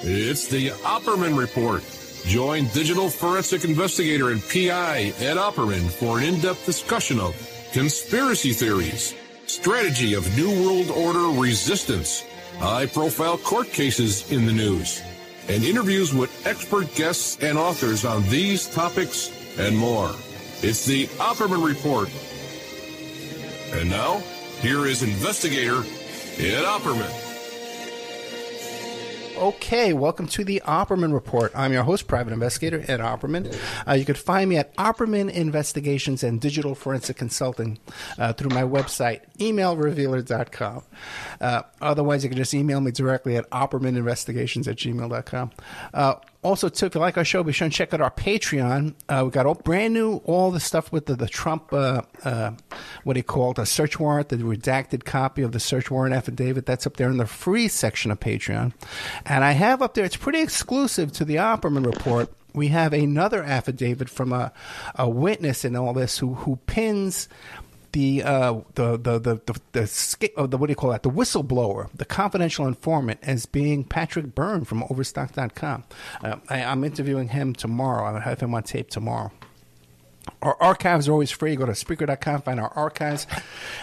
It's the Opperman Report. Join digital forensic investigator and PI Ed Opperman for an in-depth discussion of conspiracy theories, strategy of New World Order resistance, high-profile court cases in the news, and interviews with expert guests and authors on these topics and more. It's the Opperman Report. And now, here is investigator Ed Opperman. Okay, welcome to the Opperman Report. I'm your host, Private Investigator Ed Opperman. You can find me at Opperman Investigations and Digital Forensic Consulting through my website, emailrevealer.com. Otherwise, you can just email me directly at oppermaninvestigations@gmail.com. Also, too, if you like our show, be sure and check out our Patreon. We got all the stuff with the Trump, what do you call it, a search warrant, the redacted copy of the search warrant affidavit. That's up there in the free section of Patreon. And I have up there, it's pretty exclusive to the Opperman Report. We have another affidavit from a witness in all this who pins the whistleblower, the confidential informant, as being Patrick Byrne from Overstock.com. I'm interviewing him tomorrow. I'll have him on tape tomorrow. Our archives are always free. Go to Spreaker.com, find our archives.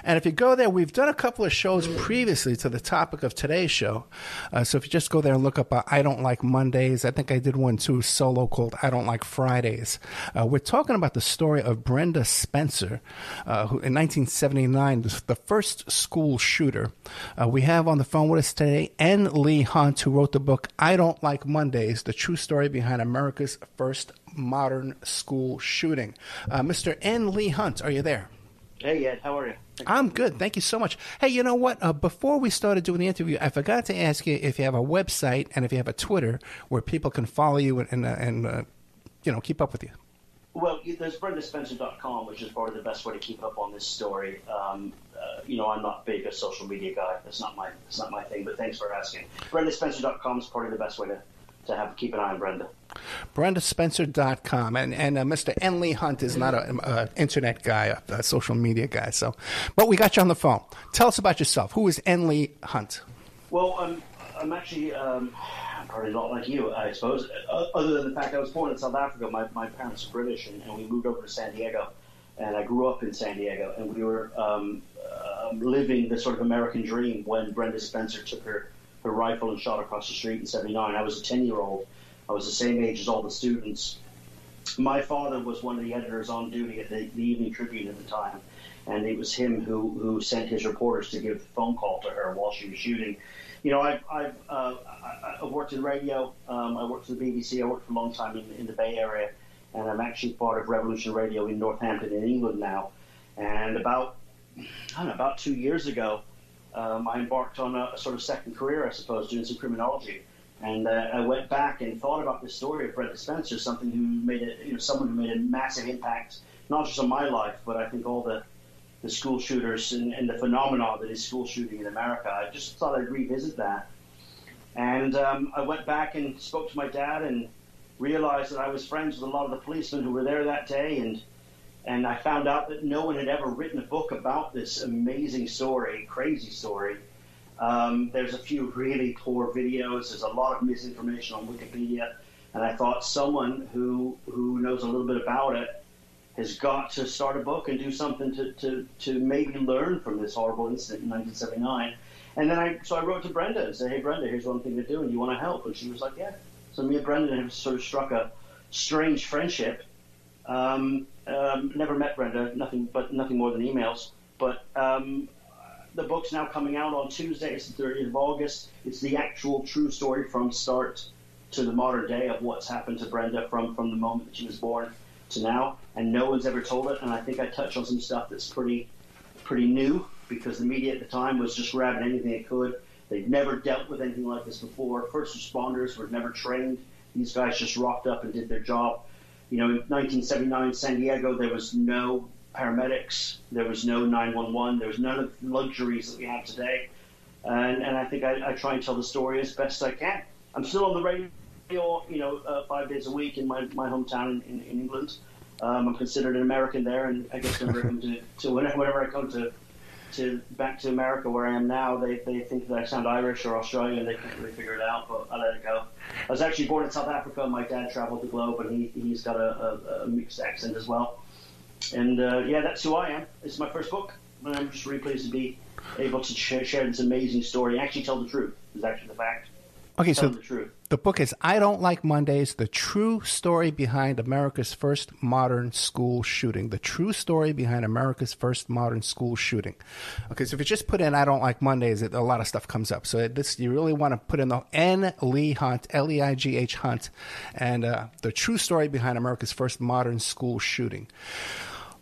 And if you go there, we've done a couple of shows previously to the topic of today's show. So if you just go there and look up I Don't Like Mondays, I think I did one too, solo, called I Don't Like Fridays. We're talking about the story of Brenda Spencer, who in 1979, the first school shooter. We have on the phone with us today Leigh Hunt, who wrote the book I Don't Like Mondays, the true story behind America's first modern school shooting. Mr. Leigh Hunt, are you there? Hey, Ed, how are you? I'm good. Thank you so much. Hey, you know what? Before we started doing the interview, I forgot to ask you if you have a website and if you have a Twitter where people can follow you and keep up with you. Well, there's brendaspencer.com, which is probably the best way to keep up on this story. I'm not big a social media guy. That's not my thing, but thanks for asking. brendaspencer.com is probably the best way to keep an eye on Brenda. brendaspencer.com. And Mr. Leigh Hunt is not an internet guy, a social media guy. But we got you on the phone. Tell us about yourself. Who is Leigh Hunt? Well, I'm actually probably not like you, I suppose. Other than the fact I was born in South Africa, my parents are British, and we moved over to San Diego. And I grew up in San Diego, and we were living the sort of American dream when Brenda Spencer took her rifle and shot across the street in 79. I was a 10-year-old. I was the same age as all the students. My father was one of the editors on duty at the Evening Tribune at the time, and it was him who sent his reporters to give the phone call to her while she was shooting. You know, I've worked in radio. I worked for the BBC. I worked for a long time in the Bay Area, and I'm actually part of Revolution Radio in Northampton in England now. And about 2 years ago, I embarked on a sort of second career, I suppose, doing some criminology. And I went back and thought about this story of Brenda Spencer, someone who made a massive impact, not just on my life, but I think all the school shooters and the phenomenon that is school shooting in America. I just thought I'd revisit that. And I went back and spoke to my dad and realized that I was friends with a lot of the policemen who were there that day. And I found out that no one had ever written a book about this amazing story, crazy story. There's a few really poor videos. There's a lot of misinformation on Wikipedia. And I thought someone who knows a little bit about it has got to start a book and do something to maybe learn from this horrible incident in 1979. And then I wrote to Brenda and said, hey, Brenda, here's one thing to do, and you want to help? And she was like, yeah. So me and Brenda have sort of struck a strange friendship. Never met Brenda, nothing more than emails. But the book's now coming out on Tuesday. It's the 30th of August. It's the actual true story from start to the modern day of what's happened to Brenda from the moment that she was born to now. And no one's ever told it. And I think I touched on some stuff that's pretty new, because the media at the time was just grabbing anything it could. They'd never dealt with anything like this before. First responders were never trained. These guys just rocked up and did their job. You know, in 1979, San Diego, there was no paramedics, there was no 911, there was none of the luxuries that we have today. And I think I try and tell the story as best I can. I'm still on the radio, 5 days a week in my hometown in England. I'm considered an American there, and I guess I'm welcome to whenever I come to back to America where I am now. They think that I sound Irish or Australian. They can't really figure it out, but I let it go. I was actually born in South Africa. My dad traveled the globe, and he's got a mixed accent as well. And that's who I am. It's my first book, and I'm just really pleased to be able to share this amazing story. Actually, tell the truth is actually the fact. Okay, so the truth. The book is I Don't Like Mondays, the true story behind America's first modern school shooting. The true story behind America's first modern school shooting. Okay, so if you just put in I Don't Like Mondays, a lot of stuff comes up. So you really want to put in the N. Leigh Hunt, Leigh Hunt, and the true story behind America's first modern school shooting.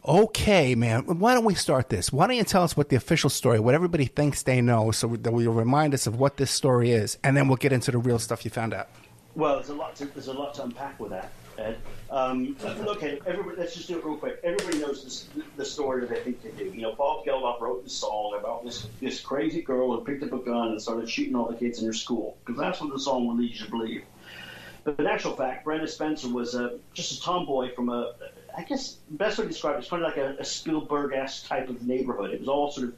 Okay, man, why don't we start this? Why don't you tell us what the official story, what everybody thinks they know, so that will remind us of what this story is, and then we'll get into the real stuff you found out. Well, there's a lot to unpack with that, Ed. Okay, everybody, let's just do it real quick. Everybody knows the story that I think they do. You know, Bob Geldof wrote this song about this crazy girl who picked up a gun and started shooting all the kids in her school, because that's what the song will lead you to believe. But in actual fact, Brenda Spencer was just a tomboy from I guess the best way to describe it is kind of like a Spielberg-esque type of neighborhood. It was all sort of,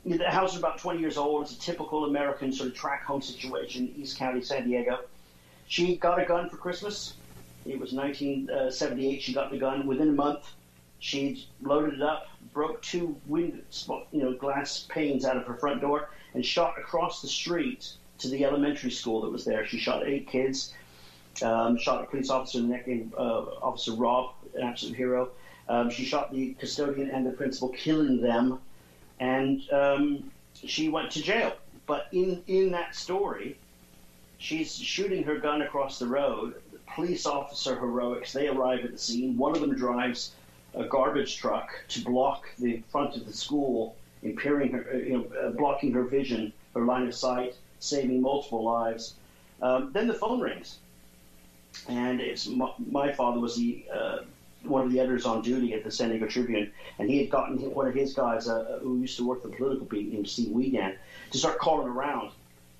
the house was about 20 years old. It's a typical American sort of tract home situation, East County, San Diego. She got a gun for Christmas. It was 1978. She got the gun. Within a month, she loaded it up, broke two glass panes out of her front door, and shot across the street to the elementary school that was there. She shot 8 kids. Shot a police officer in the neck named Officer Robb, an absolute hero. She shot the custodian and the principal, killing them, and she went to jail. But in that story, she's shooting her gun across the road. The police officer heroics, they arrive at the scene. One of them drives a garbage truck to block the front of the school, impairing her, blocking her vision, her line of sight, saving multiple lives. Then the phone rings. And it's my father was one of the editors on duty at the San Diego Tribune, and he had gotten one of his guys who used to work the political beat named Steve Wiegand to start calling around.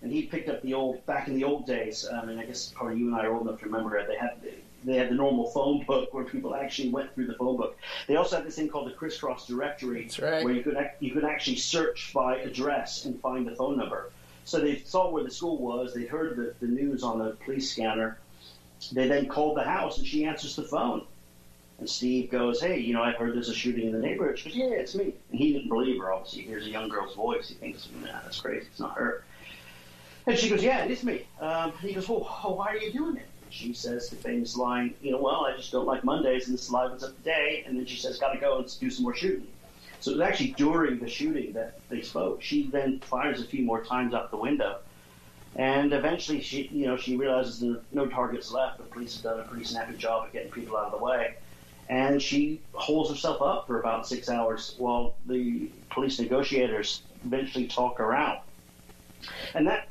And he picked up back in the old days, and I guess probably you and I are old enough to remember it, they had the normal phone book where people actually went through the phone book. They also had this thing called the crisscross directory, That's right, where you could actually search by address and find the phone number. So they saw where the school was, they heard the news on the police scanner. They then called the house, and she answers the phone. And Steve goes, hey, I've heard there's a shooting in the neighborhood. She goes, yeah, it's me. And he didn't believe her, obviously. He hears a young girl's voice. He thinks, nah, that's crazy. It's not her. And she goes, yeah, it is me. He goes, well, why are you doing it? And she says the famous line, well, I just don't like Mondays, and this livens up the day. And then she says, got to go and do some more shooting. So it was actually during the shooting that they spoke. She then fires a few more times out the window. And eventually, she realizes there are no targets left. The police have done a pretty snappy job of getting people out of the way. And she holds herself up for about 6 hours while the police negotiators eventually talk her out. And that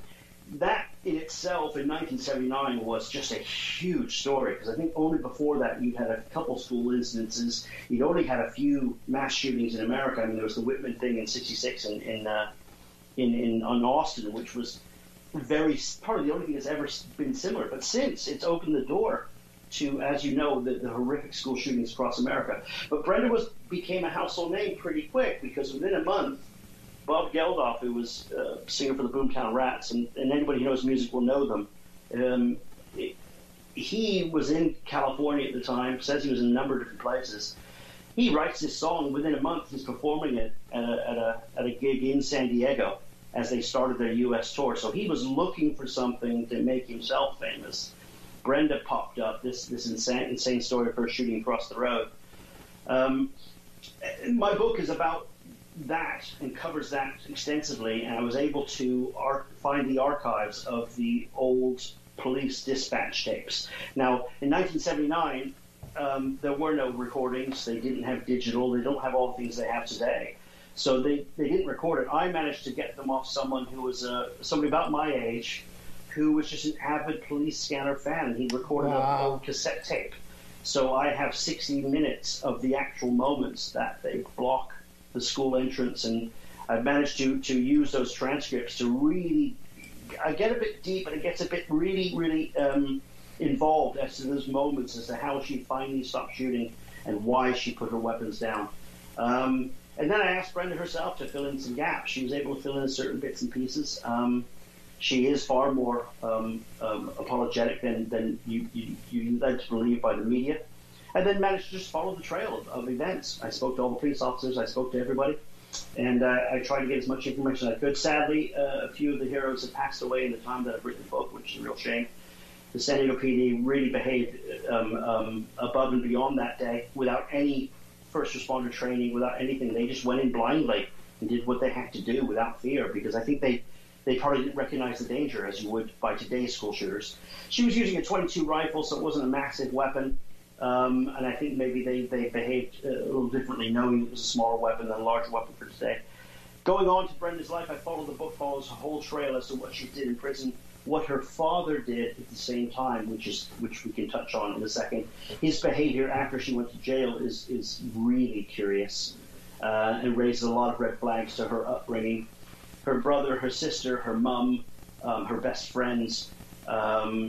in itself, in 1979, was just a huge story, because I think only before that you'd had a couple school incidences. You'd only had a few mass shootings in America. I mean, there was the Whitman thing in '66 in Austin, which was probably the only thing that's ever been similar. But since, it's opened the door to, as you know, the horrific school shootings across America. But Brenda became a household name pretty quick, because within a month, Bob Geldof, who was a singer for the Boomtown Rats, and anybody who knows music will know them, he was in California at the time, says he was in a number of different places. He writes this song. Within a month, he's performing it at a gig in San Diego as they started their U.S. tour. So he was looking for something to make himself famous. Brenda popped up, this insane story of her shooting across the road. My book is about that and covers that extensively, and I was able to find the archives of the old police dispatch tapes. Now, in 1979, there were no recordings. They didn't have digital. They don't have all the things they have today. So they didn't record it. I managed to get them off someone who was somebody about my age, who was just an avid police scanner fan, and he recorded an old cassette tape. So I have 60 minutes of the actual moments that they block the school entrance, and I've managed to use those transcripts to really, I get a bit deep, and it gets a bit really, really involved as to those moments, as to how she finally stopped shooting and why she put her weapons down. And then I asked Brenda herself to fill in some gaps. She was able to fill in certain bits and pieces. She is far more apologetic than you led to believe by the media. And then managed to just follow the trail of events. I spoke to all the police officers. I spoke to everybody. And I tried to get as much information as I could. Sadly, a few of the heroes have passed away in the time that I've written the book, which is a real shame. The San Diego PD really behaved above and beyond that day without any first responder training, without anything. They just went in blindly and did what they had to do without fear, because I think they probably didn't recognize the danger as you would by today's school shooters. She was using a .22 rifle, so it wasn't a massive weapon. And I think maybe they behaved a little differently, knowing it was a smaller weapon than a larger weapon for today. Going on to Brenda's life, I followed the book, follows a whole trail as to what she did in prison, what her father did at the same time, which we can touch on in a second. His behavior after she went to jail is really curious and raises a lot of red flags to her upbringing. Her brother, her sister, her mum, her best friends.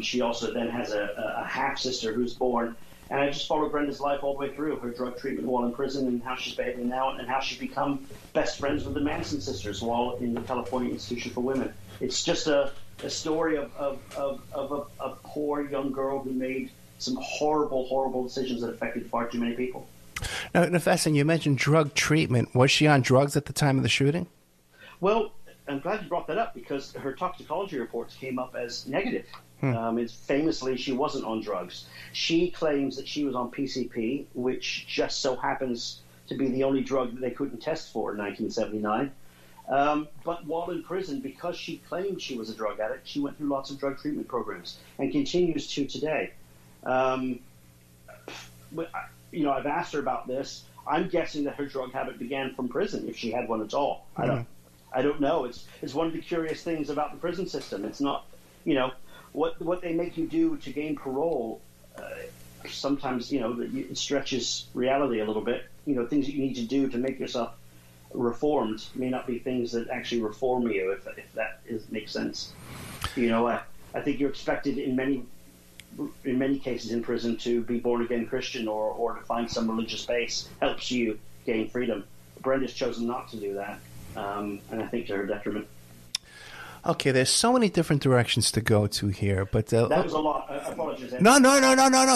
She also then has a half-sister who's born. And I just followed Brenda's life all the way through, her drug treatment while in prison and how she's behaving now, and how she's become best friends with the Manson sisters while in the California Institution for Women. It's just a story of a poor young girl who made some horrible, horrible decisions that affected far too many people. Now, Nefessan, you mentioned drug treatment. Was she on drugs at the time of the shooting? Well, I'm glad you brought that up, because her toxicology reports came up as negative. It's famously, she wasn't on drugs. She claims that she was on PCP, which just so happens to be the only drug that they couldn't test for in 1979. But while in prison, because she claimed she was a drug addict, she went through lots of drug treatment programs and continues to today. I've asked her about this. I'm guessing that her drug habit began from prison, if she had one at all. I don't know. It's one of the curious things about the prison system. It's not, what they make you do to gain parole. Sometimes, it stretches reality a little bit. Things that you need to do to make yourself reformed may not be things that actually reform you, if that makes sense. I think you're expected in many cases in prison to be born again Christian or to find some religious base helps you gain freedom. Brenda's chosen not to do that, and I think to her detriment. Okay, there's so many different directions to go to here, but that was a lot. I apologize. No.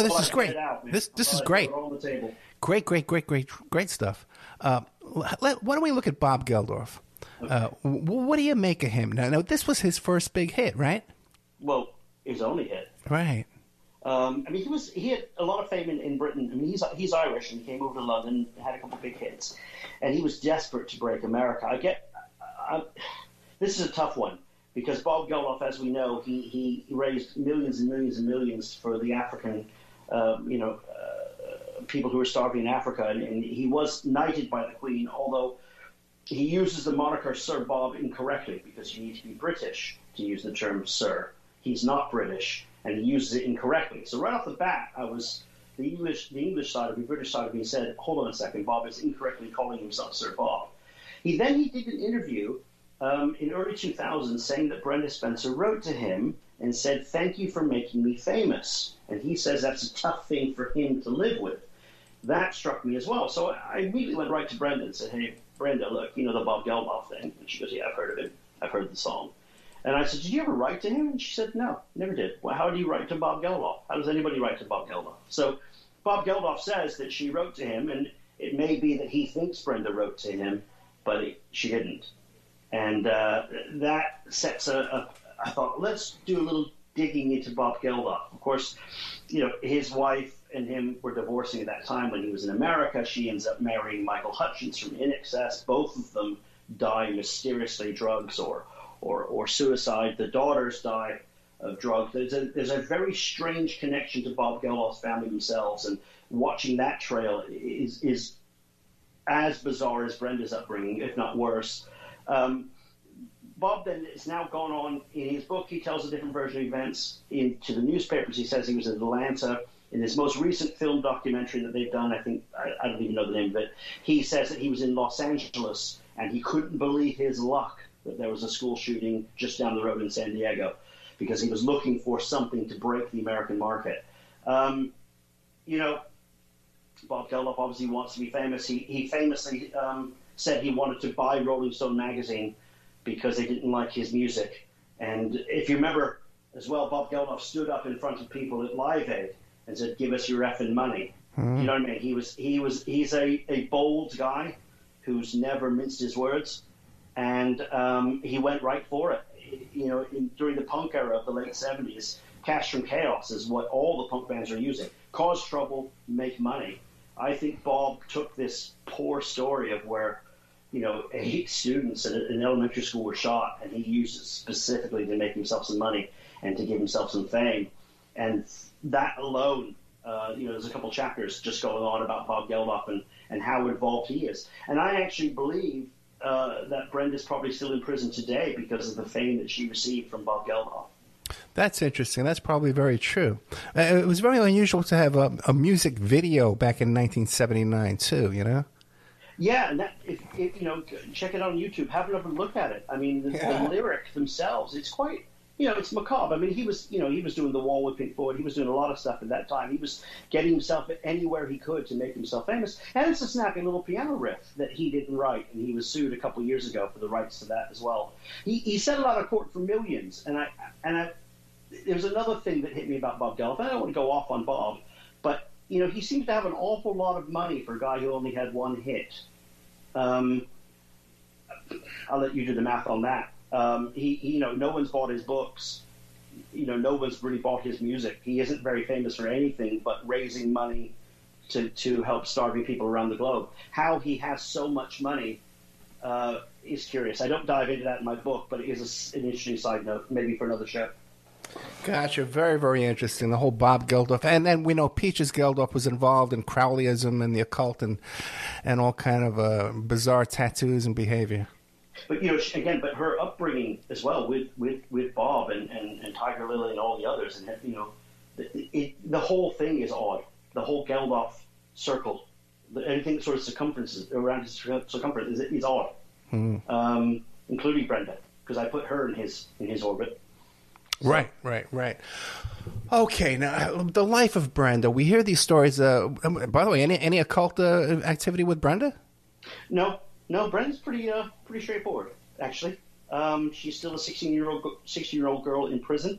This is great. This is great. On the table. Great stuff. Why don't we look at Bob Geldof? Okay. What do you make of him? Now, this was his first big hit, right? Well, his only hit. Right. He had a lot of fame in Britain. I mean, he's Irish, and he came over to London, had a couple of big hits, and he was desperate to break America. This is a tough one, because Bob Geldof, as we know, he raised millions and millions and millions for the African, people who were starving in Africa, and he was knighted by the Queen, although he uses the moniker Sir Bob incorrectly, because you need to be British to use the term Sir. He's not British, and he uses it incorrectly. So right off the bat, the English side of me, British side of me said, hold on a second, Bob is incorrectly calling himself Sir Bob. He did an interview in early 2000 saying that Brenda Spencer wrote to him and said, thank you for making me famous. And he says that's a tough thing for him to live with. That struck me as well. So I immediately went right to Brenda and said, hey, Brenda, look, the Bob Geldof thing. And she goes, yeah, I've heard of him. I've heard the song. And I said, did you ever write to him? And she said, no, never did. Well, how do you write to Bob Geldof? How does anybody write to Bob Geldof? So Bob Geldof says that she wrote to him, and it may be that he thinks Brenda wrote to him, but she didn't. And that sets I thought, let's do a little digging into Bob Geldof. Of course, his wife and him were divorcing at that time when he was in America. She ends up marrying Michael Hutchins from In Excess. Both of them die mysteriously, drugs or suicide. The daughters die of drugs. There's a very strange connection to Bob Geldof's family themselves, and watching that trail is as bizarre as Brenda's upbringing, if not worse. Bob then has now gone on in his book. He tells a different version of events to the newspapers. He says he was in Atlanta. In his most recent film documentary that they've done, I don't even know the name of it, he says that he was in Los Angeles and he couldn't believe his luck that there was a school shooting just down the road in San Diego, because he was looking for something to break the American market. Bob Geldof obviously wants to be famous. He famously said he wanted to buy Rolling Stone magazine because they didn't like his music. And if you remember as well, Bob Geldof stood up in front of people at Live Aid and said, "Give us your effing money." You know what I mean? He's a bold guy who's never minced his words, and he went right for it. You know, during the punk era of the late 70s, Cash from Chaos is what all the punk bands are using. Cause trouble, make money. I think Bob took this poor story of where, you know, 8 students in an elementary school were shot, and he used it specifically to make himself some money and to give himself some fame. And that alone, you know, there's a couple chapters just going on about Bob Geldof and how involved he is. And I actually believe that Brenda's probably still in prison today because of the fame that she received from Bob Geldof. That's interesting. That's probably very true. It was very unusual to have a music video back in 1979 too, you know? Yeah, and that, if you know, check it out on YouTube. Have another look at it. I mean, the lyric themselves, it's quite, you know, it's macabre. I mean, he was doing The Wall with Pink Floyd. He was doing a lot of stuff at that time. He was getting himself anywhere he could to make himself famous. And it's a snappy little piano riff that he didn't write, and he was sued a couple of years ago for the rights to that as well. He settled out of court for millions, and I there's another thing that hit me about Bob Geldof. I don't want to go off on Bob, but you know, he seems to have an awful lot of money for a guy who only had one hit. I'll let you do the math on that. He you know, no one's bought his books. You know, no one's really bought his music. He isn't very famous for anything but raising money to help starving people around the globe. How he has so much money is curious. I don't dive into that in my book, but it is an interesting side note, maybe for another show. Gotcha. Very, very interesting. The whole Bob Geldof. And then we know Peaches Geldof was involved in Crowleyism and the occult and all kind of bizarre tattoos and behavior. But, you know, again, but her upbringing as well with Bob and Tiger Lily and all the others, and, you know, the whole thing is odd. The whole Geldof circle, anything that sort of circumferences around his circumference is odd, including Brenda, because I put her in his orbit. So. Right. Okay, now the life of Brenda. We hear these stories. By the way, any occult activity with Brenda? No. Brenda's pretty straightforward, actually. She's still a 16-year-old girl in prison.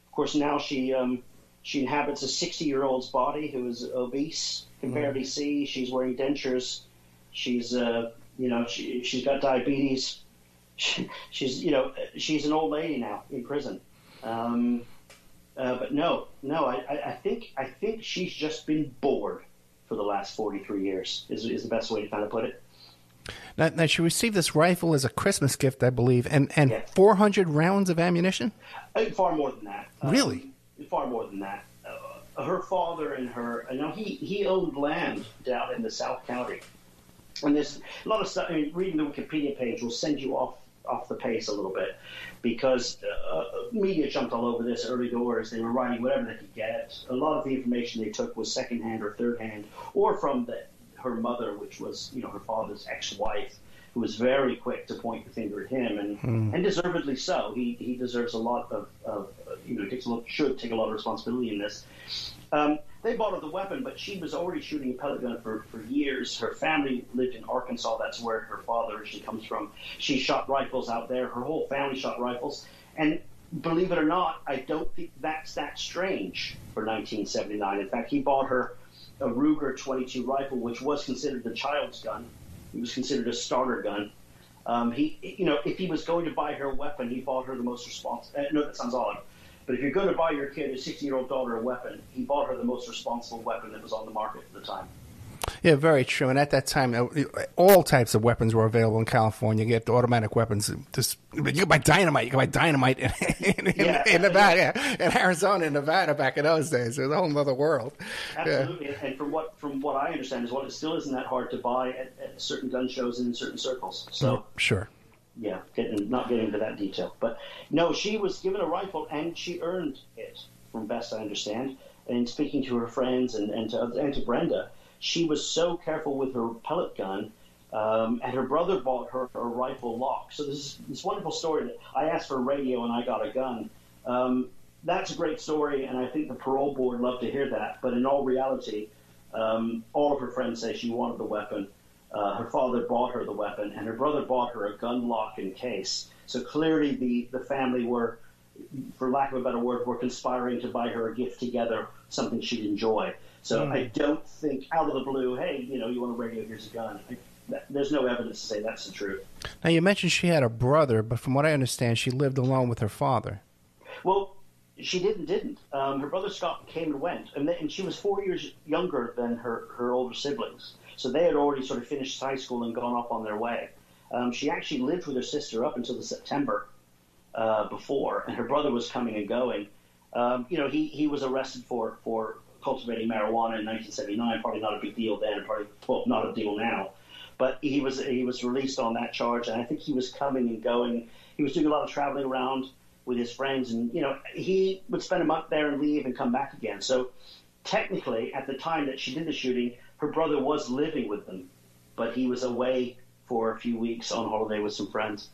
Of course, now she inhabits a 60-year-old's body who is obese, can barely see. She's wearing dentures. She's she's got diabetes. She's an old lady now in prison. But no, I think she's just been bored for the last 43 years is the best way to kind of put it. Now she received this rifle as a Christmas gift, I believe, and 400 rounds of ammunition? Far more than that. Really? Far more than that. Her father and her, he owned land down in the South County. And there's a lot of stuff, I mean, reading the Wikipedia page will send you off the pace a little bit, because media jumped all over this early doors. They were writing whatever they could get. A lot of the information they took was secondhand or thirdhand, or from her mother, which was, you know, her father's ex-wife, who was very quick to point the finger at him, and deservedly so. He deserves a lot of should take a lot of responsibility in this. They bought her the weapon, but she was already shooting a pellet gun for years. Her family lived in Arkansas. That's where her father actually comes from. She shot rifles out there. Her whole family shot rifles. And believe it or not, I don't think that's that strange for 1979. In fact, he bought her a Ruger 22 rifle, which was considered a child's gun. It was considered a starter gun. If he was going to buy her a weapon, he bought her the most responsible. No, that sounds odd. But if you're going to buy your kid, a 16-year-old daughter, a weapon, he bought her the most responsible weapon that was on the market at the time. Yeah, very true. And at that time, all types of weapons were available in California. You get automatic weapons. You can buy dynamite. You can buy dynamite in Nevada, in Arizona, and Nevada back in those days. It was a whole other world. Absolutely. Yeah. And from what I understand is, it still isn't that hard to buy at certain gun shows and in certain circles. So sure. Yeah, not getting into that detail. But no, she was given a rifle, and she earned it, from best I understand. And speaking to her friends and to Brenda, she was so careful with her pellet gun, and her brother bought her a rifle lock. So this wonderful story that I asked for a radio and I got a gun. That's a great story, and I think the parole board loved to hear that. But in all reality, all of her friends say she wanted the weapon. Her father bought her the weapon, and her brother bought her a gun lock and case. So clearly the family were, for lack of a better word, were conspiring to buy her a gift together, something she'd enjoy. So I don't think out of the blue, hey, you want a radio, here's a gun. There's no evidence to say that's the truth. Now, you mentioned she had a brother, but from what I understand, she lived alone with her father. Well, she didn't. Her brother Scott came and went, and she was 4 years younger than her older siblings. So they had already sort of finished high school and gone off on their way. She actually lived with her sister up until the September before, and her brother was coming and going. He was arrested for cultivating marijuana in 1979. Probably not a big deal then, not a deal now. But he was released on that charge, and I think he was coming and going. He was doing a lot of traveling around with his friends, and he would spend a month there and leave and come back again. So technically, at the time that she did the shooting, her brother was living with them, but he was away for a few weeks on holiday with some friends.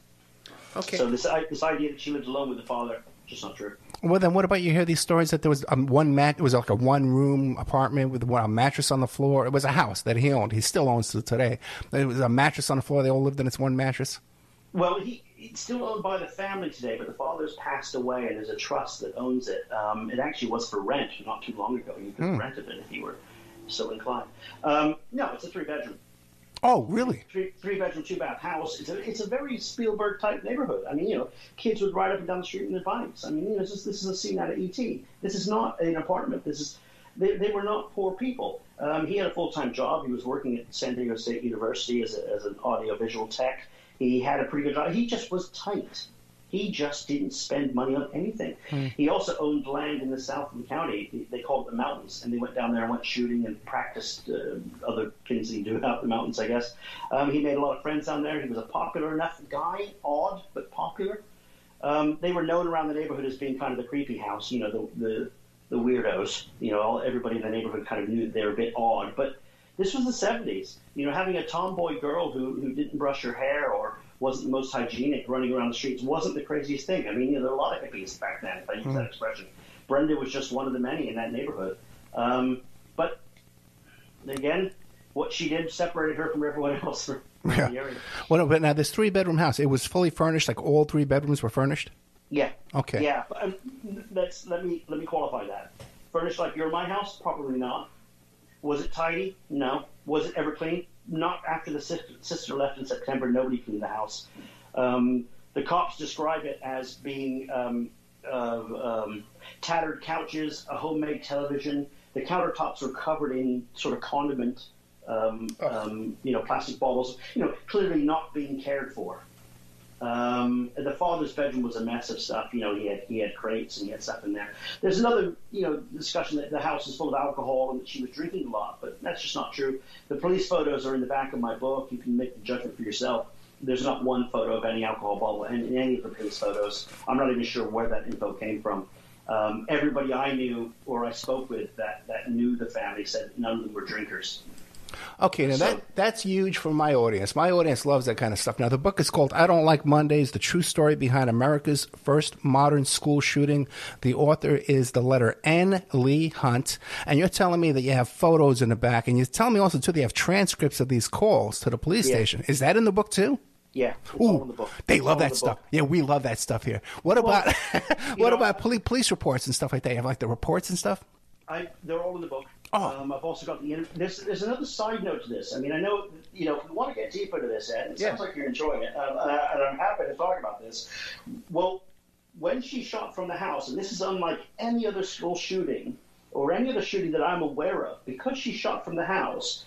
Okay. So this idea that she lived alone with the father, just not true. Well, then what about you hear these stories that there was it was like a one-room apartment with a mattress on the floor. It was a house that he owned. He still owns to today. There was a mattress on the floor. They all lived in its one mattress. Well, it's still owned by the family today, but the father's passed away, and there's a trust that owns it. It actually was for rent not too long ago. You could have rented it if you were so inclined. No, it's a 3-bedroom. Oh, really? 3-bedroom, 2-bath house. It's a very Spielberg type neighborhood. I mean, kids would ride up and down the street in their bikes. I mean, this is a scene out of E.T. This is not an apartment. They were not poor people. He had a full-time job. He was working at San Diego State University as an audiovisual tech. He had a pretty good job. He just was tight. He just didn't spend money on anything. He also owned land in the south of the county. They called it the mountains, and they went down there and went shooting and practiced other things that you do out in the mountains, I guess. He made a lot of friends down there. He was a popular enough guy, odd but popular. They were known around the neighborhood as being kind of the creepy house, the weirdos. Everybody in the neighborhood kind of knew that they were a bit odd. But this was the 70s. Having a tomboy girl who didn't brush her hair or wasn't the most hygienic running around the streets wasn't the craziest thing. I mean, there were a lot of hippies back then, if I use that expression. Brenda was just one of the many in that neighborhood. But again, what she did separated her from everyone else from the area. Well, but now this 3-bedroom house, it was fully furnished, like all 3 bedrooms were furnished? Yeah. Okay. Yeah. Let me qualify that. Furnished like your my house? Probably not. Was it tidy? No. Was it ever clean? Not after the sister left in September. Nobody cleaned the house. The cops describe it as being tattered couches, a homemade television. The countertops were covered in sort of condiment, plastic bottles. Clearly not being cared for. The father's bedroom was a mess of stuff. He had crates and he had stuff in there. There's another, discussion that the house is full of alcohol and that she was drinking a lot, but that's just not true. The police photos are in the back of my book. You can make the judgment for yourself. There's not one photo of any alcohol bottle in any of the police photos. I'm not even sure where that info came from. Everybody I knew or I spoke with that knew the family said none of them were drinkers. Okay, now that's huge for my audience. My audience loves that kind of stuff. Now, the book is called I Don't Like Mondays, The True Story Behind America's First Modern School Shooting. The author is the letter N. Leigh Hunt. And you're telling me that you have photos in the back. And you're telling me also, too, that you have transcripts of these calls to the police station. Is that in the book, too? Yeah, it's all in the book. They love that stuff. Yeah, we love that stuff here. What about police reports and stuff like that? You have like the reports and stuff? They're all in the book. Oh. I've also got there's another side note to this. I mean, I know, if you want to get deep into this, Ed, it sounds like you're enjoying it, and I'm happy to talk about this. Well, when she shot from the house, and this is unlike any other school shooting or any other shooting that I'm aware of, because she shot from the house,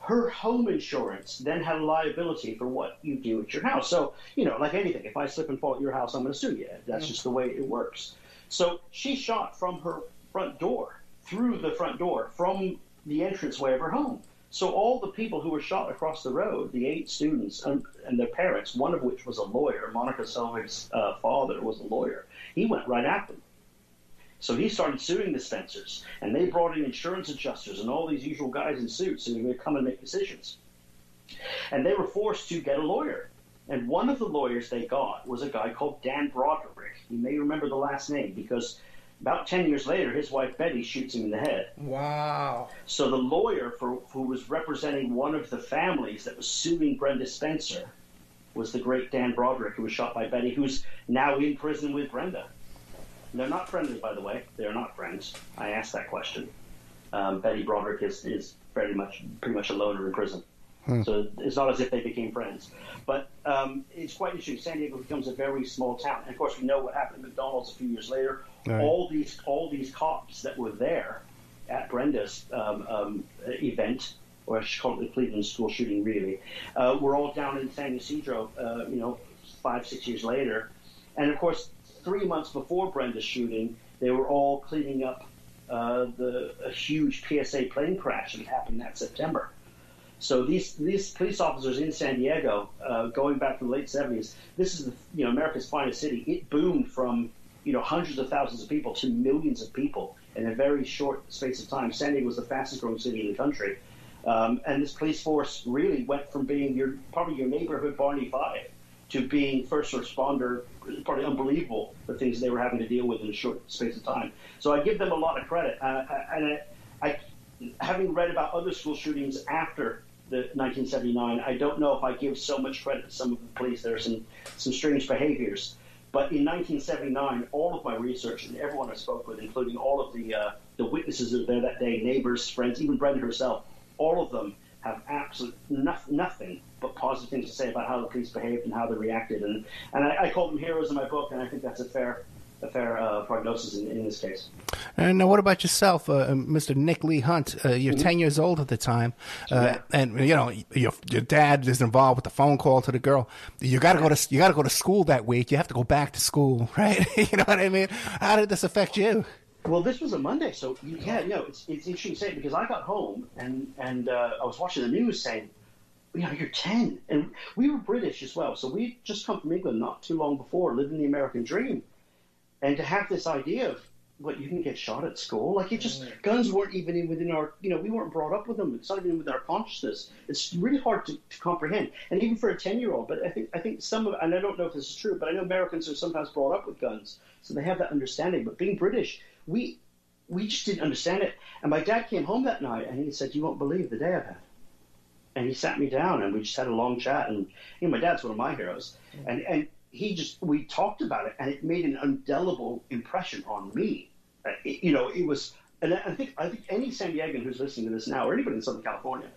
her home insurance then had liability for what you do at your house. So, like anything, if I slip and fall at your house, I'm going to sue you. That's just the way it works. So she shot from her front door, through the front door, from the entranceway of her home. So all the people who were shot across the road, the 8 students and their parents, one of which was a lawyer, Monica Selvig's father was a lawyer, he went right at them. So he started suing the Spencers, and they brought in insurance adjusters and all these usual guys in suits who would come and make decisions. And they were forced to get a lawyer. And one of the lawyers they got was a guy called Dan Broderick. You may remember the last name because About 10 years later, his wife Betty shoots him in the head. Wow. So the lawyer who was representing one of the families that was suing Brenda Spencer was the great Dan Broderick, who was shot by Betty, who's now in prison with Brenda. They're not friendly, by the way. They're not friends. I asked that question. Betty Broderick is pretty much a loner in prison. So it's not as if they became friends. But it's quite interesting. San Diego becomes a very small town. And, of course, we know what happened at McDonald's a few years later. Right. All these cops that were there at Brenda's event, or I should call it the Cleveland school shooting, really, were all down in San Ysidro, 5-6 years later. And, of course, 3 months before Brenda's shooting, they were all cleaning up a huge PSA plane crash that happened that September. So these police officers in San Diego, going back to the late 70s, this is America's finest city. It boomed from hundreds of thousands of people to millions of people in a very short space of time. San Diego was the fastest growing city in the country, and this police force really went from being probably your neighborhood Barney Five to being first responder. Probably unbelievable the things they were having to deal with in a short space of time. So I give them a lot of credit, and I having read about other school shootings after the 1979, I don't know if I give so much credit to some of the police. There are some strange behaviors. But in 1979, all of my research and everyone I spoke with, including all of the witnesses that were there that day, neighbors, friends, even Brenda herself, all of them have absolutely nothing but positive things to say about how the police behaved and how they reacted. And I call them heroes in my book, and I think that's a fair prognosis in this case. And now, what about yourself, Mr. Nick Leigh Hunt? You're 10 years old at the time, and your dad is involved with the phone call to the girl. You got to go to school that week. You have to go back to school, right? You know what I mean? How did this affect you? Well, this was a Monday, so it's interesting to say, because I got home and I was watching the news saying, you're 10, and we were British as well, so we'd just come from England not too long before, living the American dream. And to have this idea of, you can get shot at school, guns weren't even within our, we weren't brought up with them. It's not even within our consciousness. It's really hard to comprehend. And even for a 10-year-old, but I think some of, and I don't know if this is true, but I know Americans are sometimes brought up with guns, so they have that understanding. But being British, we just didn't understand it. And my dad came home that night, and he said, "You won't believe the day I've had." And he sat me down, and we just had a long chat. And my dad's one of my heroes. And we talked about it, and it made an indelible impression on me. It was, and I think any San Diegan who's listening to this now, or anybody in Southern California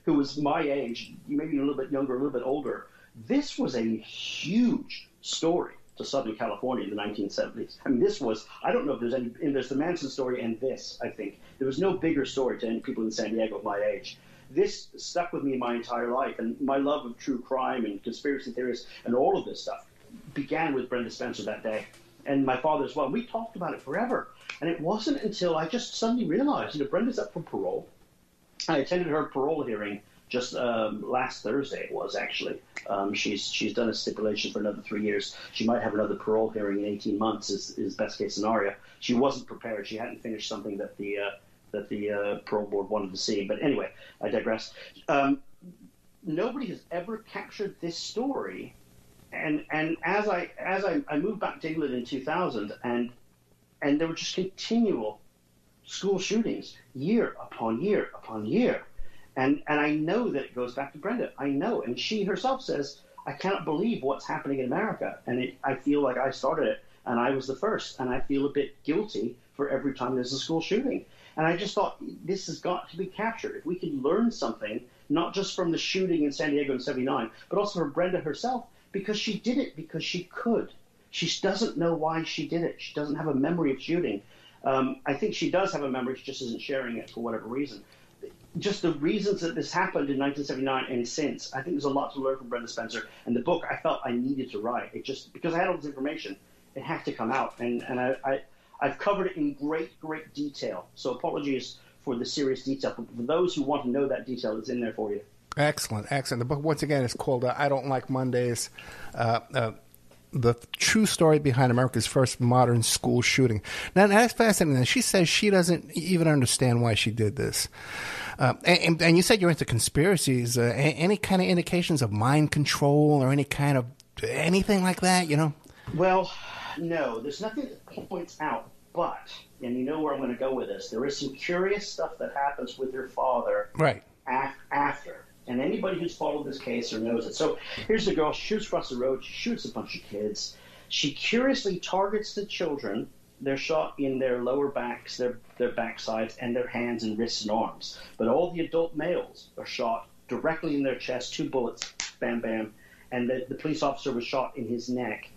who was my age, maybe a little bit younger, a little bit older, this was a huge story to Southern California in the 1970s. I mean, this was, I don't know if there's the Manson story and this, I think. There was no bigger story to any people in San Diego of my age. This stuck with me my entire life, and my love of true crime and conspiracy theories and all of this stuff began with Brenda Spencer that day, and my father as well. We talked about it forever, and it wasn't until I just suddenly realized, Brenda's up for parole. I attended her parole hearing just last Thursday. It was actually. She's done a stipulation for another 3 years. She might have another parole hearing in 18 months. Is best case scenario. She wasn't prepared. She hadn't finished something that the parole board wanted to see. But anyway, I digress. Nobody has ever captured this story. And as I moved back to England in 2000, and there were just continual school shootings, year upon year upon year, and I know that it goes back to Brenda. I know, and she herself says, "I cannot believe what's happening in America," and I feel like I started it, and I was the first, and I feel a bit guilty for every time there's a school shooting. And I just thought, this has got to be captured. If we can learn something, not just from the shooting in San Diego in '79, but also from Brenda herself. Because she did it because she could. She doesn't know why she did it. She doesn't have a memory of shooting. I think she does have a memory. She just isn't sharing it for whatever reason. Just the reasons that this happened in 1979 and since, I think there's a lot to learn from Brenda Spencer. And the book I felt I needed to write. It just, because I had all this information, it had to come out. And I've covered it in great, great detail. So apologies for the serious detail. But for those who want to know that detail, it's in there for you. Excellent. The book, once again, is called I Don't Like Mondays, the true story behind America's first modern school shooting. Now, that's fascinating. She says she doesn't even understand why she did this. And you said you're into conspiracies. Any kind of indications of mind control or any kind of anything like that, Well, no. There's nothing that points out But, and you know where I'm going to go with this, there is some curious stuff that happens with her father Right. After. And anybody who's followed this case or knows it. So here's the girl. She shoots across the road. She shoots a bunch of kids. She curiously targets the children. They're shot in their lower backs, their backsides, and their hands and wrists and arms. But all the adult males are shot directly in their chest, 2 bullets, bam, bam. And the police officer was shot in his neck.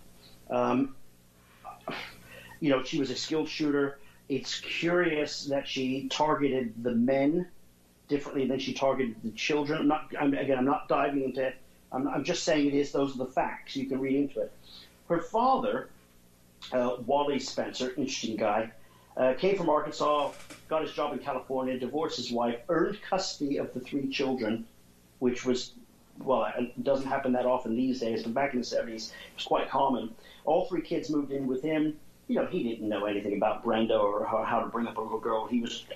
She was a skilled shooter. It's curious that she targeted the men differently than she targeted the children. I'm not diving into it. I'm just saying it is. Those are the facts. You can read into it. Her father, Wally Spencer, interesting guy, came from Arkansas, got his job in California, divorced his wife, earned custody of the 3 children, which was, well, it doesn't happen that often these days, but back in the 70s, it was quite common. All 3 kids moved in with him. He didn't know anything about Brenda or how to bring up a little girl.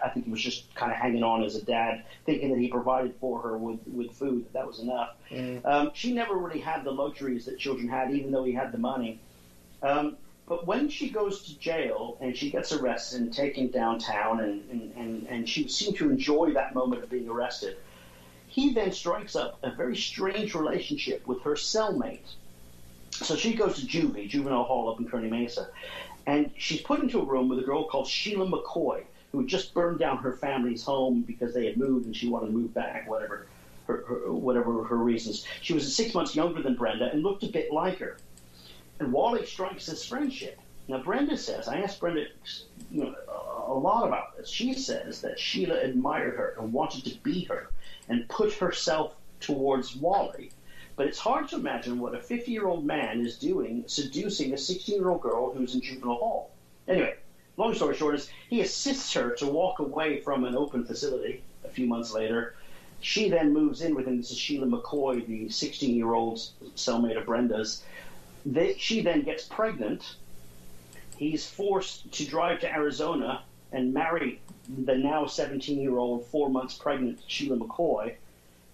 I think he was just kind of hanging on as a dad, thinking that he provided for her with food. That was enough. She never really had the luxuries that children had, even though he had the money. But when she goes to jail and she gets arrested and taken downtown, and she seemed to enjoy that moment of being arrested, he then strikes up a very strange relationship with her cellmate. So she goes to juvenile hall up in Kearny Mesa. And she's put into a room with a girl called Sheila McCoy, who had just burned down her family's home because they had moved and she wanted to move back, whatever her reasons. She was 6 months younger than Brenda and looked a bit like her. And Wally strikes this friendship. Now, Brenda says, I asked Brenda a lot about this. She says that Sheila admired her and wanted to be her and put herself towards Wally. But it's hard to imagine what a 50-year-old man is doing, seducing a 16-year-old girl who's in juvenile hall. Anyway, long story short is he assists her to walk away from an open facility a few months later. She then moves in with him. This is Sheila McCoy, the 16-year-old cellmate of Brenda's. She then gets pregnant. He's forced to drive to Arizona and marry the now 17-year-old, 4 months pregnant Sheila McCoy,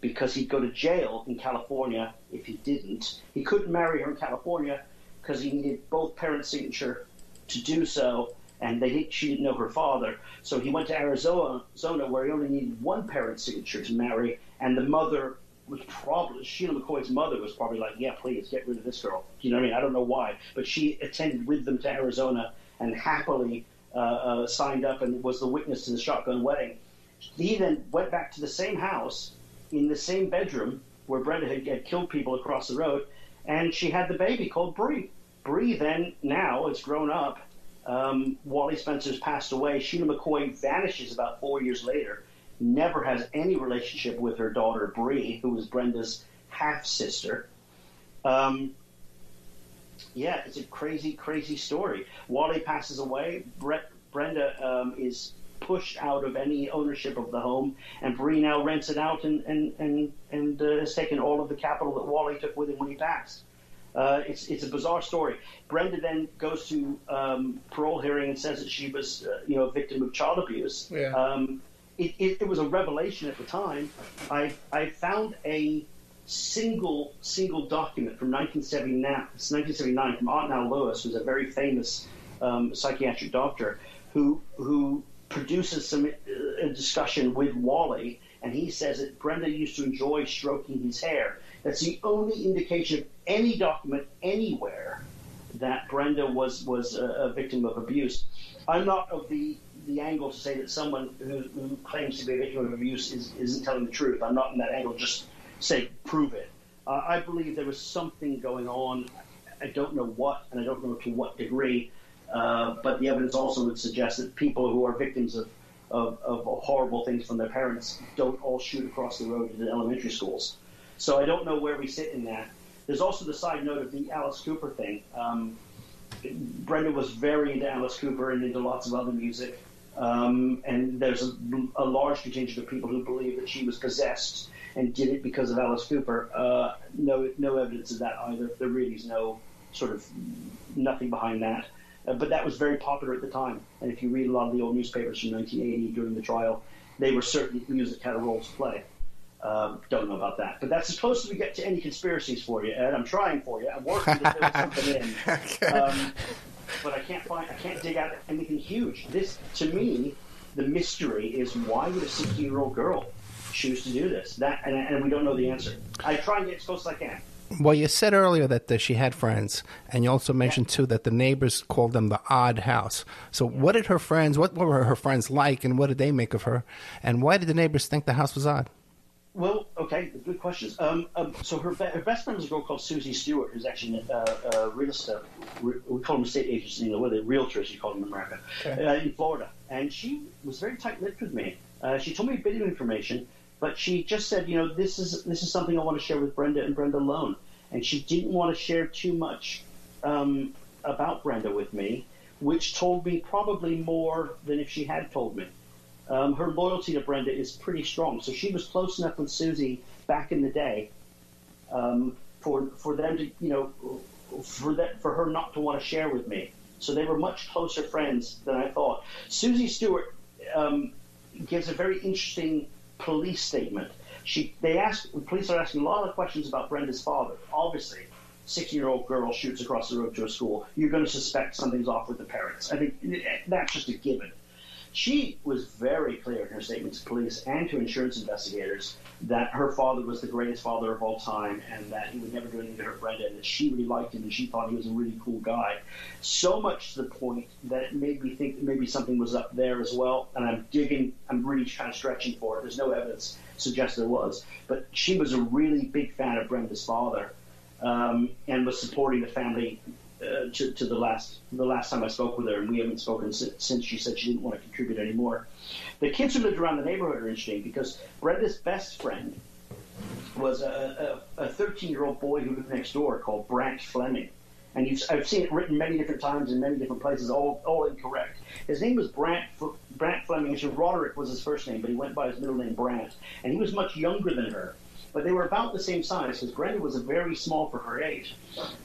because he'd go to jail in California if he didn't. He couldn't marry her in California because he needed both parents' signature to do so, and she didn't know her father. So he went to Arizona, where he only needed one parent's signature to marry, and the mother was probably, Sheila McCoy's mother was probably like, yeah, please, get rid of this girl. You know what I mean? I don't know why. But she attended with them to Arizona and happily signed up and was the witness to the shotgun wedding. He then went back to the same house, in the same bedroom where Brenda had killed people across the road, and she had the baby called Bree. Bree then, now, it's grown up. Wally Spencer's passed away. Sheila McCoy vanishes about 4 years later, never has any relationship with her daughter Bree, who was Brenda's half-sister. It's a crazy, crazy story. Wally passes away. Brenda is pushed out of any ownership of the home, and Bree now rents it out and has taken all of the capital that Wally took with him when he passed. It's a bizarre story. Brenda then goes to parole hearing and says that she was a victim of child abuse. Yeah. It was a revelation at the time. I found a single document from 1979 from Aunt Nell Lewis, who's a very famous psychiatric doctor, who produces some discussion with Wally, and he says that Brenda used to enjoy stroking his hair. That's the only indication of any document anywhere that Brenda was a victim of abuse. I'm not of the angle to say that someone who claims to be a victim of abuse isn't telling the truth. I'm not in that angle. Just say, prove it. I believe there was something going on. I don't know what, and I don't know to what degree. But the evidence also would suggest that people who are victims of horrible things from their parents don't all shoot across the road to the elementary schools. So I don't know where we sit in that. There's also the side note of the Alice Cooper thing. Brenda was very into Alice Cooper and into lots of other music. And there's a large contingent of people who believe that she was possessed and did it because of Alice Cooper. No evidence of that either. There really is nothing behind that. But that was very popular at the time. And if you read a lot of the old newspapers from 1980 during the trial, they were certainly music had a role to play. Don't know about that. But that's as close as we get to any conspiracies for you, Ed. I'm trying for you. I'm working to fill something in. but I can't dig out anything huge. This, to me, the mystery is why would a 16-year-old girl choose to do this? And we don't know the answer. I try and get as close as I can. Well, you said earlier that she had friends, and you also mentioned, too, that the neighbors called them the odd house. So what were her friends like, and what did they make of her? And why did the neighbors think the house was odd? Well, okay, good questions. So her best friend was a girl called Susie Stewart, who's actually a real estate, we call them estate agents in England, they're realtors, you call them in America, in Florida. And she was very tight-lipped with me. She told me a bit of information, but she just said, this is something I want to share with Brenda and Brenda alone. And she didn't want to share too much about Brenda with me, which told me probably more than if she had told me. Her loyalty to Brenda is pretty strong. So she was close enough with Susie back in the day for them to, for her not to want to share with me. So they were much closer friends than I thought. Susie Stewart gives a very interesting police statement. The police are asking a lot of questions about Brenda's father. Obviously, 16-year-old girl shoots across the road to a school. You're going to suspect something's off with the parents. I think that's just a given. She was very clear in her statement to police and to insurance investigators that her father was the greatest father of all time and that he would never do anything to hurt Brenda and that she really liked him and she thought he was a really cool guy. So much to the point that it made me think that maybe something was up there as well. And I'm really kind of stretching for it. There's no evidence to suggest there was. But she was a really big fan of Brenda's father and was supporting the family to the last time I spoke with her, and we haven't spoken since she said she didn't want to contribute anymore. The kids who lived around the neighborhood are interesting because Brenda's best friend was a 13-year-old boy who lived next door called Brant Fleming. And I've seen it written many different times in many different places, all incorrect. His name was Brant Fleming. So Roderick was his first name, but he went by his middle name Brant. And he was much younger than her. But they were about the same size because Brenda was very small for her age.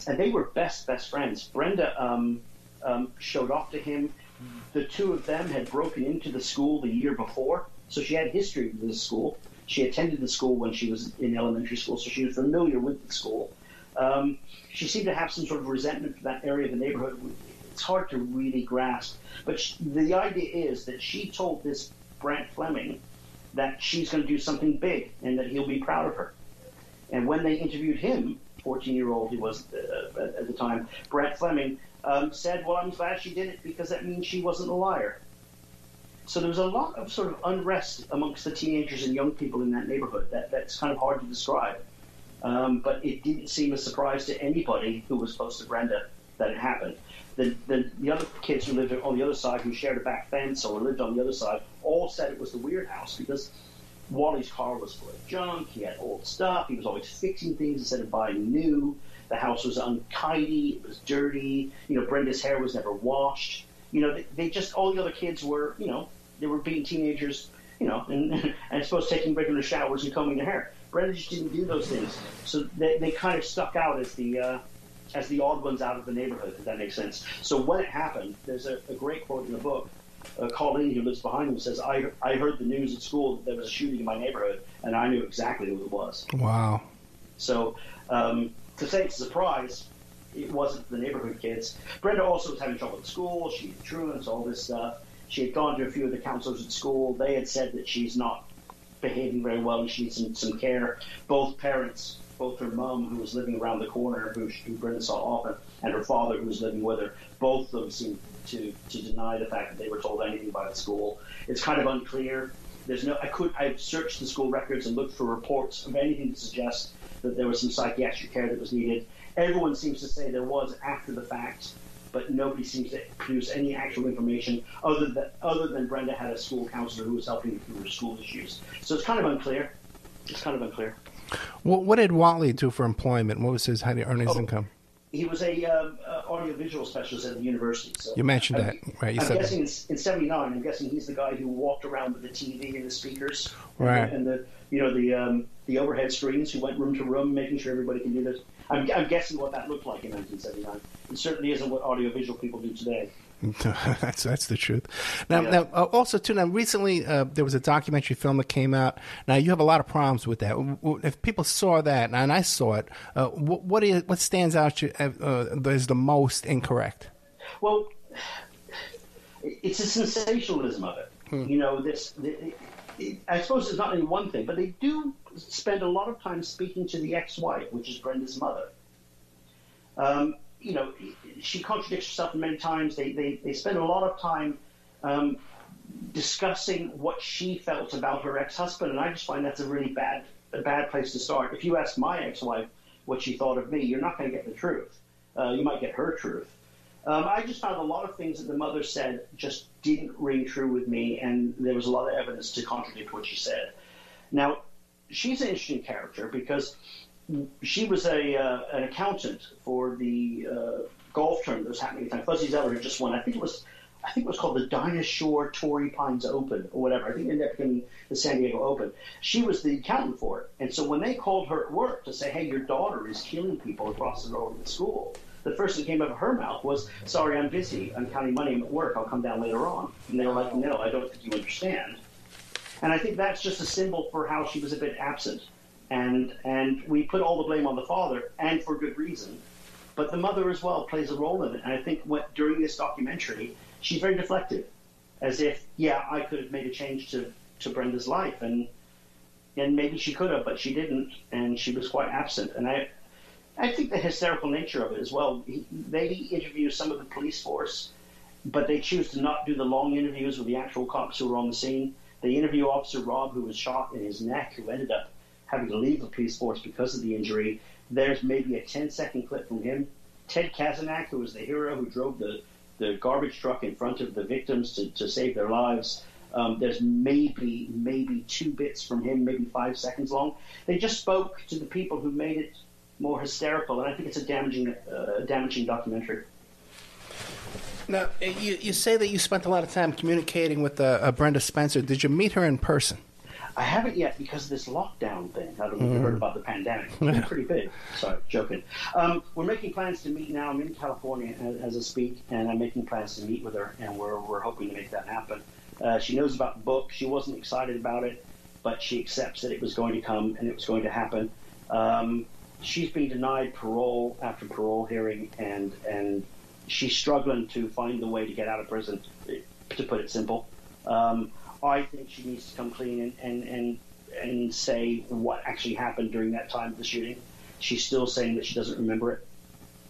And they were best friends. Brenda showed off to him. The two of them had broken into the school the year before. So she had history with this school. She attended the school when she was in elementary school, so she was familiar with the school. She seemed to have some sort of resentment for that area of the neighborhood. It's hard to really grasp. But the idea is that she told this Brant Fleming that she's going to do something big and that he'll be proud of her. And when they interviewed him, 14-year-old he was at the time, Brant Fleming said, well, I'm glad she did it because that means she wasn't a liar. So there was a lot of sort of unrest amongst the teenagers and young people in that neighborhood. That's kind of hard to describe. But it didn't seem a surprise to anybody who was close to Brenda that it happened. The other kids who lived on the other side, who shared a back fence or lived on the other side, all said it was the weird house because Wally's car was full of junk. He had old stuff. He was always fixing things instead of buying new. The house was untidy. It was dirty. Brenda's hair was never washed. They just, all the other kids were, they were being teenagers, and I suppose taking regular showers and combing their hair. Brenda just didn't do those things. So they kind of stuck out as the odd ones out of the neighborhood, if that makes sense. So when it happened, there's a great quote in the book. Colleen, who lives behind him, says, I heard the news at school that there was a shooting in my neighborhood, and I knew exactly who it was. Wow. So to say it's a surprise, it wasn't the neighborhood kids. Brenda also was having trouble at school. She had truants, all this stuff. She had gone to a few of the counselors at school. They had said that she's not behaving very well and she needs some care. Both parents, both her mom, who was living around the corner, who Brenda saw often, and her father, who was living with her, both of them seemed to deny the fact that they were told anything by the school. It's kind of unclear. I've searched the school records and looked for reports of anything to suggest that there was some psychiatric care that was needed. Everyone seems to say there was after the fact, but nobody seems to produce any actual information other than Brenda had a school counselor who was helping her through her school issues. So it's kind of unclear. Well, what did Wally do for employment? How did he earn his income? He was a audiovisual specialist at the university. So you mentioned that, right? I'm guessing in '79. I'm guessing he's the guy who walked around with the TV and the speakers, right? And the overhead screens, who went room to room, making sure everybody can do this. I'm guessing what that looked like in 1979. It certainly isn't what audiovisual people do today. That's the truth. Now, also too. Now, recently there was a documentary film that came out. Now, you have a lot of problems with that. If people saw that, and I saw it, what stands out as the most incorrect? Well, it's the sensationalism of it. You know, I suppose it's not any one thing, but they do spend a lot of time speaking to the ex-wife, which is Brenda's mother. You know, she contradicts herself many times. They spend a lot of time discussing what she felt about her ex-husband, and I just find that's a really bad place to start. If you ask my ex-wife what she thought of me, you're not going to get the truth. You might get her truth. I just found a lot of things that the mother said just didn't ring true with me, and there was a lot of evidence to contradict what she said. Now, she's an interesting character because she was an accountant for the golf tournament that was happening at the time. Fuzzy Zeller had just won. I think it was called the Dinah Shore Torrey Pines Open or whatever. I think it ended up being the San Diego Open. She was the accountant for it. And so when they called her at work to say, hey, your daughter is killing people across the road at the school, the first thing that came out of her mouth was, sorry, I'm busy. I'm counting money. I'm at work. I'll come down later on. And they were like, no, I don't think you understand. And I think that's just a symbol for how she was a bit absent. And we put all the blame on the father, and for good reason. But the mother as well plays a role in it. And I think during this documentary, she's very deflective, as if, yeah, I could have made a change to Brenda's life. And maybe she could have, but she didn't. And she was quite absent. And I think the hysterical nature of it as well. They interview some of the police force, but they choose to not do the long interviews with the actual cops who were on the scene. They interview Officer Robb, who was shot in his neck, who ended up having to leave the police force because of the injury. There's maybe a 10-second clip from him. Ted Kazanak, who was the hero who drove the garbage truck in front of the victims to save their lives. There's maybe 2 bits from him, maybe 5 seconds long. They just spoke to the people who made it more hysterical, and I think it's a damaging documentary. Now, you say that you spent a lot of time communicating with Brenda Spencer. Did you meet her in person? I haven't yet because of this lockdown thing. I don't know if you heard about the pandemic. It's pretty big. Sorry, joking. We're making plans to meet now. I'm in California as I speak, and I'm making plans to meet with her, and we're hoping to make that happen. She knows about the book. She wasn't excited about it, but she accepts that it was going to come and it was going to happen. She's been denied parole after parole hearing, and she's struggling to find the way to get out of prison, to put it simple. I think she needs to come clean and say what actually happened during that time of the shooting. She's still saying that she doesn't remember it.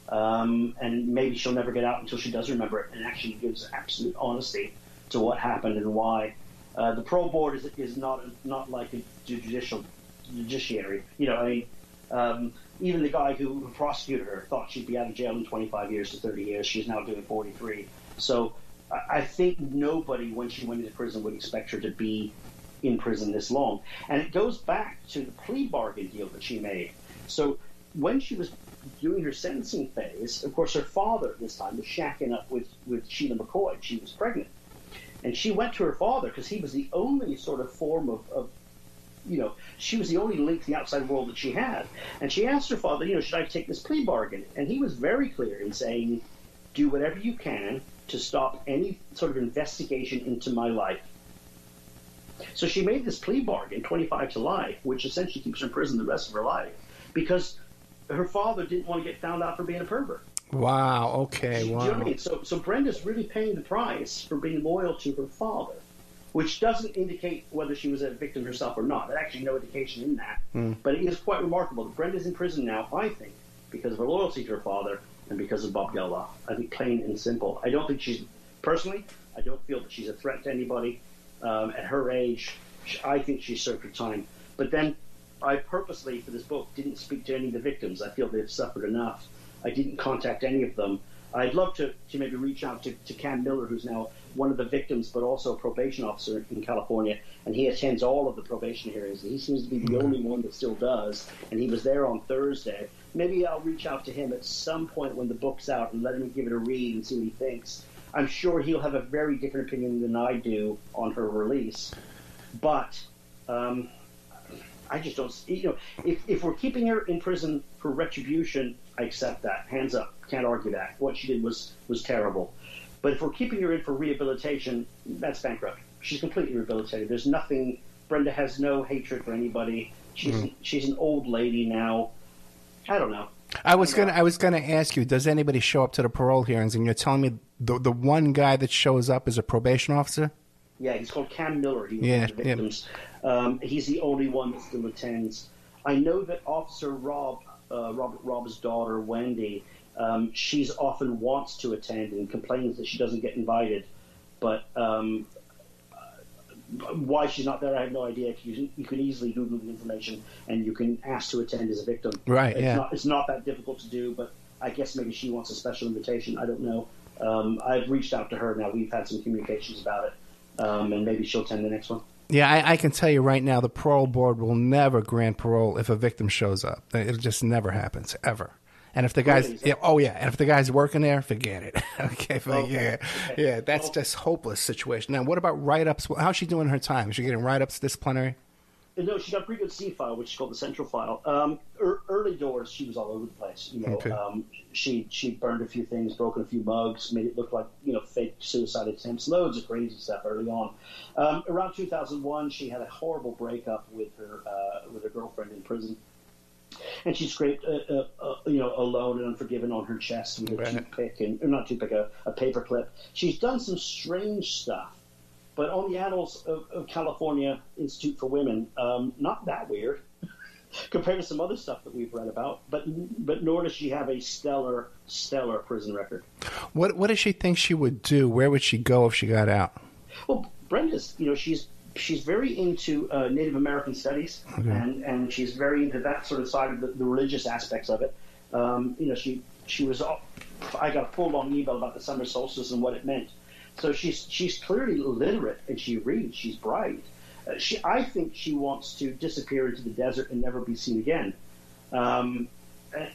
And maybe she'll never get out until she does remember it and actually gives absolute honesty to what happened and why. The parole board is not like a judiciary. You know, I mean, even the guy who prosecuted her thought she'd be out of jail in 25 years to 30 years. She's now doing 43. So I think nobody, when she went into prison, would expect her to be in prison this long. And it goes back to the plea bargain deal that she made. So when she was doing her sentencing phase, of course, her father this time was shacking up with Sheila McCoy. She was pregnant. And she went to her father because he was the only sort of form of she was the only link to the outside world that she had. And she asked her father, should I take this plea bargain? And he was very clear in saying, do whatever you can to stop any sort of investigation into my life. So she made this plea bargain, 25 to life, which essentially keeps her in prison the rest of her life because her father didn't want to get found out for being a pervert. Wow, okay, wow. Do you know what I mean? So Brenda's really paying the price for being loyal to her father, which doesn't indicate whether she was a victim herself or not. There's actually no indication in that. But it is quite remarkable that Brenda's in prison now, I think, because of her loyalty to her father and because of Bob Geldof. I think plain and simple. I don't think I don't feel that she's a threat to anybody. At her age, I think she served her time. But then I purposely, for this book, didn't speak to any of the victims. I feel they've suffered enough. I didn't contact any of them. I'd love to maybe reach out to Cam Miller, who's now one of the victims, but also a probation officer in California, and he attends all of the probation hearings. He seems to be the only one that still does, and he was there on Thursday. Maybe I'll reach out to him at some point when the book's out and let him give it a read and see what he thinks. I'm sure he'll have a very different opinion than I do on her release. But I just don't, if we're keeping her in prison for retribution, I accept that. Hands up. Can't argue that. What she did was terrible. But if we're keeping her in for rehabilitation, that's bankrupt. She's completely rehabilitated. There's nothing, Brenda has no hatred for anybody. She's an old lady now. I don't know. I was gonna ask you, does anybody show up to the parole hearings? And you're telling me the one guy that shows up is a probation officer? Yeah, he's called Cam Miller. He was one of the victims. He's the only one that still attends. I know that Officer Robb, Robert Robb's daughter, Wendy, she's often wants to attend and complains that she doesn't get invited. But why she's not there, I have no idea. You can easily Google the information, and you can ask to attend as a victim. Right, It's not that difficult to do, but I guess maybe she wants a special invitation. I don't know. I've reached out to her now. We've had some communications about it, and maybe she'll attend the next one. Yeah, I can tell you right now, the parole board will never grant parole if a victim shows up. It just never happens, ever. And if the guy's, and if the guy's working there, forget it. Okay. Yeah, that's just hopeless situation. Now, what about write-ups? How's she doing her time? Is she getting write-ups disciplinary? No, she got a pretty good C file, which is called the central file. Early doors, she was all over the place. She burned a few things, broken a few mugs, made it look like fake suicide attempts, loads of crazy stuff early on. Around 2001, she had a horrible breakup with her girlfriend in prison. And she scraped, Alone and Unforgiven on her chest with a a paper clip. She's done some strange stuff, but on the Annals of California Institute for Women, not that weird compared to some other stuff that we've read about. But nor does she have a stellar prison record. What does she think she would do? Where would she go if she got out? Well, Brenda's, she's very into Native American studies, and she's very into that sort of side of the religious aspects of it. She was. I got a full-on email about the summer solstice and what it meant. So she's clearly literate, and she reads. She's bright. I think she wants to disappear into the desert and never be seen again. And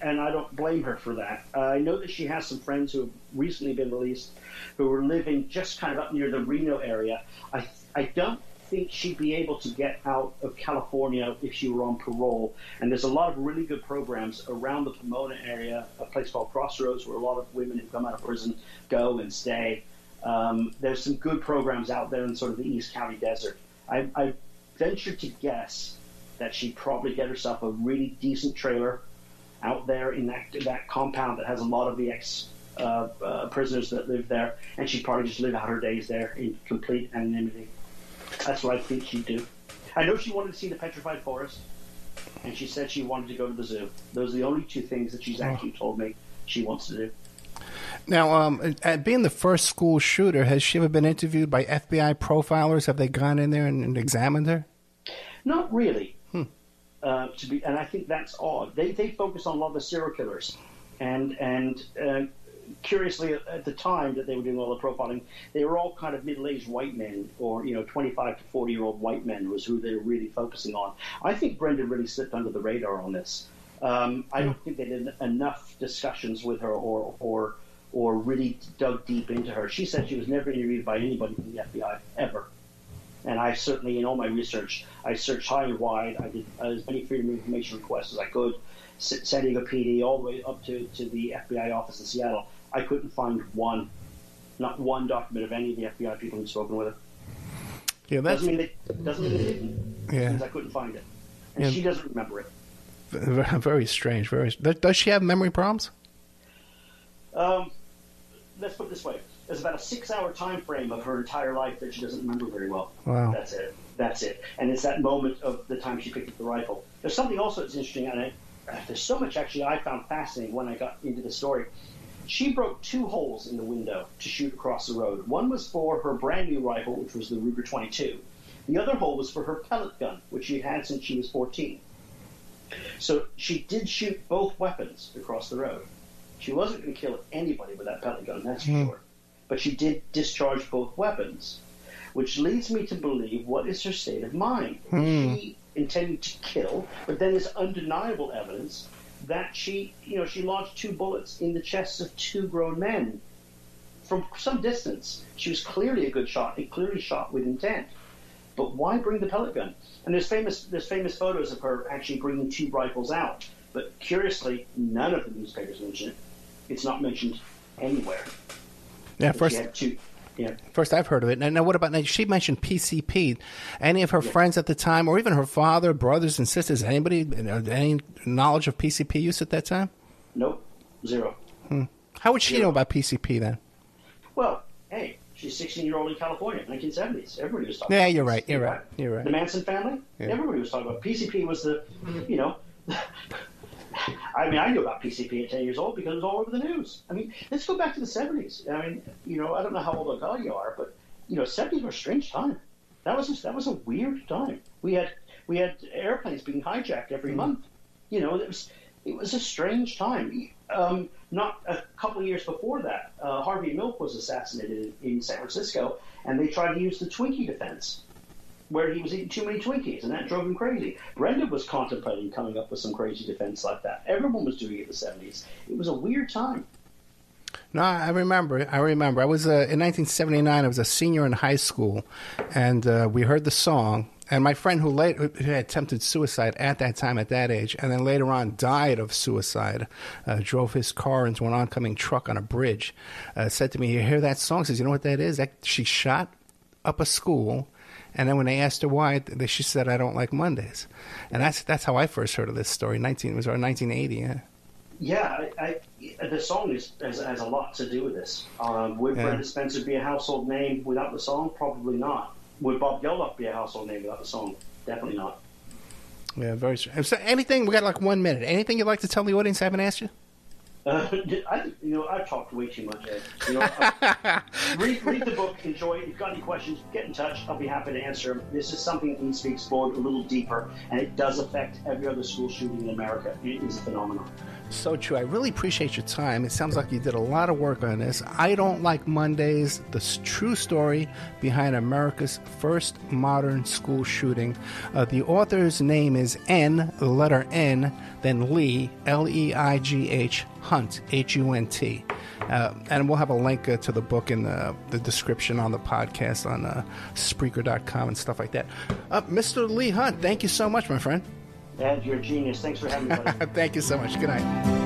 I don't blame her for that. I know that she has some friends who have recently been released who are living just kind of up near the Reno area. I don't think she'd be able to get out of California if she were on parole. And there's a lot of really good programs around the Pomona area, a place called Crossroads, where a lot of women who come out of prison go and stay. There's some good programs out there in sort of the East County desert. I venture to guess that she'd probably get herself a really decent trailer out there in that compound that has a lot of the prisoners that live there, and she'd probably just live out her days there in complete anonymity. That's what I think she'd do. I know she wanted to see the Petrified Forest, and she said she wanted to go to the zoo. Those are the only two things that she's actually told me she wants to do. Now, being the first school shooter, has she ever been interviewed by FBI profilers? Have they gone in there and examined her? Not really. And I think that's odd. They focus on a lot of the serial killers, and curiously, at the time that they were doing all the profiling, they were all kind of middle-aged white men, or 25 to 40-year-old white men was who they were really focusing on. I think Brenda really slipped under the radar on this. I don't think they did enough discussions with her or really dug deep into her. She said she was never interviewed by anybody from the FBI ever. And I certainly, in all my research, I searched high and wide. I did as many Freedom of Information requests as I could, San Diego PD, all the way up to the FBI office in Seattle. I couldn't find not one document of any of the FBI people who'd spoken with her. Yeah, doesn't mean they didn't. Yeah. It means I couldn't find it. And she doesn't remember it. Very strange. Does she have memory problems? Let's put it this way. There's about a 6-hour time frame of her entire life that she doesn't remember very well. Wow. That's it. And it's that moment of the time she picked up the rifle. There's something also that's interesting, and there's so much actually I found fascinating when I got into the story. She broke 2 holes in the window to shoot across the road. One was for her brand new rifle, which was the Ruger 22. The other hole was for her pellet gun, which she had since she was 14. So she did shoot both weapons across the road. She wasn't going to kill anybody with that pellet gun, that's for sure. But she did discharge both weapons, which leads me to believe, what is her state of mind? She intended to kill, but then there's undeniable evidence that she launched 2 bullets in the chests of 2 grown men from some distance. She was clearly a good shot. It clearly shot with intent. But why bring the pellet gun? And there's famous photos of her actually bringing 2 rifles out. But curiously, none of the newspapers mention it. It's not mentioned anywhere. Yeah, first. She had 2. Yeah. First I've heard of it. Now, what about, she mentioned PCP. Any of her friends at the time, or even her father, brothers and sisters, any knowledge of PCP use at that time? Nope, zero. How would she know about PCP then? Well, hey, she's 16-year-old in California, 1970s. Everybody was talking. Yeah, about you're PCP, right. You're right. You're right. The Manson family. Yeah. Everybody was talking about PCP. Was the, you know. I mean, I knew about PCP at 10 years old because it was all over the news. I mean, let's go back to the 70s. I mean, you know, I don't know how old you are, but you know, 70s were a strange time. That was a weird time. We had airplanes being hijacked every month. You know, it was a strange time. Not a couple of years before that, Harvey Milk was assassinated in San Francisco, and they tried to use the Twinkie defense, where he was eating too many Twinkies, and that drove him crazy. Brenda was contemplating coming up with some crazy defense like that. Everyone was doing it in the 70s. It was a weird time. No, I remember. I was in 1979. I was a senior in high school, and we heard the song. And my friend who had attempted suicide at that time, at that age, and then later on died of suicide, drove his car into an oncoming truck on a bridge, said to me, "You hear that song?" Says, "You know what that is? She shot up a school." And then when they asked her why, she said, "I don't like Mondays." And that's how I first heard of this story. It was around 1980, yeah. Yeah, the song has a lot to do with this. Would Brenda Spencer be a household name without the song? Probably not. Would Bob Geldof be a household name without the song? Definitely not. Yeah, very strange. So anything, we got like 1 minute. Anything you'd like to tell the audience I haven't asked you? I've talked way too much, Ed. You know, read the book, enjoy it. If you've got any questions, get in touch. I'll be happy to answer them. This is something that needs to be explored a little deeper, and it does affect every other school shooting in America. It is a phenomenon. So true. I really appreciate your time. It sounds like you did a lot of work on this. I Don't Like Mondays, the true story behind America's first modern school shooting. The author's name is N, the letter N, then Leigh, Leigh, Hunt, Hunt. And we'll have a link to the book in the description on the podcast on Spreaker.com and stuff like that. Mr. Leigh Hunt, thank you so much, my friend. Ed, you're a genius. Thanks for having me, buddy. Thank you so much. Good night.